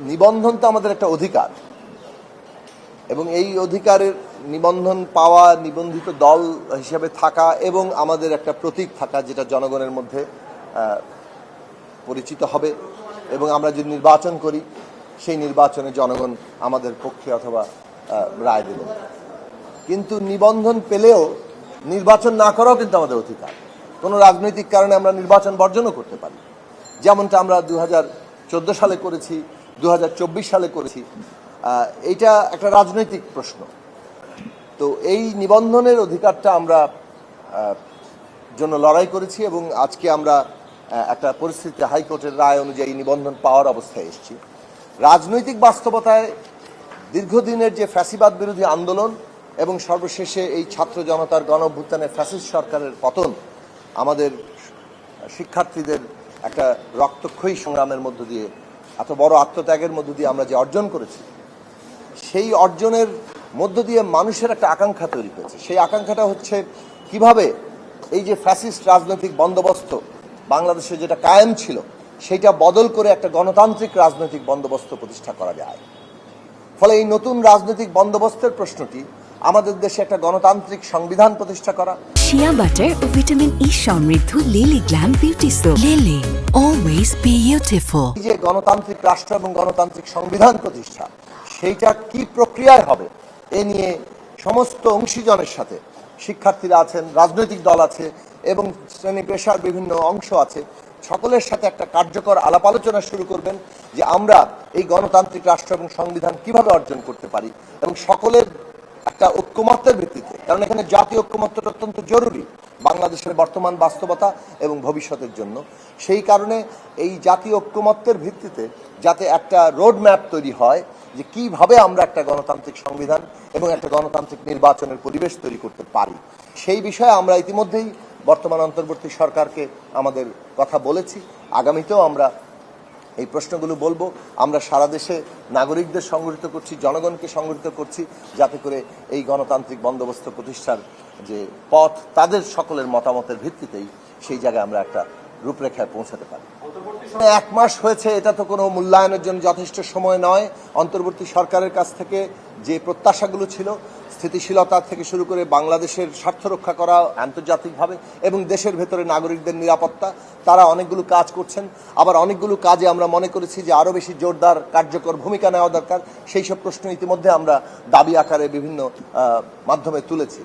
নিবন্ধন তো আমাদের একটা অধিকার এবং এই অধিকারের নিবন্ধন পাওয়া, নিবন্ধিত দল হিসেবে থাকা এবং আমাদের একটা প্রতীক থাকা যেটা জনগণের মধ্যে পরিচিত হবে এবং আমরা যদি নির্বাচন করি সেই নির্বাচনে জনগণ আমাদের পক্ষে অথবা রায় দেবেন। কিন্তু নিবন্ধন পেলেও নির্বাচন না করাও কিন্তু আমাদের অধিকার। কোনো রাজনৈতিক কারণে আমরা নির্বাচন বর্জনও করতে পারি, যেমনটা আমরা 2014 সালে করেছি, 2024 সালে করেছি। এইটা একটা রাজনৈতিক প্রশ্ন। তো এই নিবন্ধনের অধিকারটা আমরা জন্য লড়াই করেছি এবং আজকে আমরা একটা পরিস্থিতিতে হাইকোর্টের রায় অনুযায়ী নিবন্ধন পাওয়ার অবস্থায় এসেছি। রাজনৈতিক বাস্তবতায় দীর্ঘদিনের যে ফ্যাসিবাদ বিরোধী আন্দোলন এবং সর্বশেষে এই ছাত্র জনতার গণ অভ্যুত্থানের ফ্যাসিস্ট সরকারের পতন আমাদের শিক্ষার্থীদের একটা রক্তক্ষয়ী সংগ্রামের মধ্য দিয়ে, এত বড় আত্মত্যাগের মধ্য দিয়ে আমরা যে অর্জন করেছি, সেই অর্জনের মধ্য দিয়ে মানুষের একটা আকাঙ্ক্ষা তৈরি হয়েছে। সেই আকাঙ্ক্ষাটা হচ্ছে কিভাবে এই যে ফ্যাসিস্ট রাজনৈতিক বন্দোবস্ত বাংলাদেশে যেটা কায়েম ছিল সেইটা বদল করে একটা গণতান্ত্রিক রাজনৈতিক বন্দোবস্ত প্রতিষ্ঠা করা যায়। ফলে এই নতুন রাজনৈতিক বন্দোবস্তের প্রশ্নটি আমাদের দেশে একটা গণতান্ত্রিক সংবিধান প্রতিষ্ঠা করা। শিয়া বাটার ও ভিটামিন ই সমৃদ্ধ lily glam beauty soap. Lily, always beautiful. এই যে গণতান্ত্রিক রাষ্ট্র এবং গণতান্ত্রিক সংবিধান প্রতিষ্ঠা, সেইটা কি প্রক্রিয়ায় হবে এ নিয়ে সমস্ত অংশীজনের সাথে, শিক্ষার্থীরা আছেন, রাজনৈতিক দল আছে এবং শ্রেণী পেশার বিভিন্ন অংশ আছে, সকলের সাথে একটা কার্যকর আলাপ আলোচনা শুরু করবেন যে আমরা এই গণতান্ত্রিক রাষ্ট্র এবং সংবিধান কিভাবে অর্জন করতে পারি এবং সকলের একটা ঐক্যমত্যের ভিত্তিতে, কারণ এখানে জাতীয় ঐক্যমত্যটা অত্যন্ত জরুরি বাংলাদেশের বর্তমান বাস্তবতা এবং ভবিষ্যতের জন্য। সেই কারণে এই জাতীয় ঐক্যমত্যের ভিত্তিতে যাতে একটা রোড ম্যাপ তৈরি হয় যে কিভাবে আমরা একটা গণতান্ত্রিক সংবিধান এবং একটা গণতান্ত্রিক নির্বাচনের পরিবেশ তৈরি করতে পারি, সেই বিষয়ে আমরা ইতিমধ্যেই বর্তমান অন্তর্বর্তী সরকারকে আমাদের কথা বলেছি। আগামীতেও আমরা এই প্রশ্নগুলো বলবো। আমরা সারা দেশে নাগরিকদের সংগঠিত করছি, জনগণকে সংগঠিত করছি, যাতে করে এই গণতান্ত্রিক বন্দোবস্ত প্রতিষ্ঠার যে পথ তাদের সকলের মতামতের ভিত্তিতেই সেই জায়গায় আমরা একটা রূপরেখায় পৌঁছাতে পারি। 1 মাস হয়েছে, এটা তো কোনো মূল্যায়নের জন্য যথেষ্ট সময় নয়। অন্তর্বর্তী সরকারের কাছ থেকে যে প্রত্যাশাগুলো ছিল, স্থিতিশীলতা থেকে শুরু করে বাংলাদেশের স্বার্থ রক্ষা করা আন্তর্জাতিকভাবে এবং দেশের ভেতরে নাগরিকদের নিরাপত্তা, তারা অনেকগুলো কাজ করছেন। আবার অনেকগুলো কাজে আমরা মনে করেছি যে আরও বেশি জোরদার কার্যকর ভূমিকা নেওয়া দরকার। সেই সব প্রশ্ন ইতিমধ্যে আমরা দাবি আকারে বিভিন্ন মাধ্যমে তুলেছি।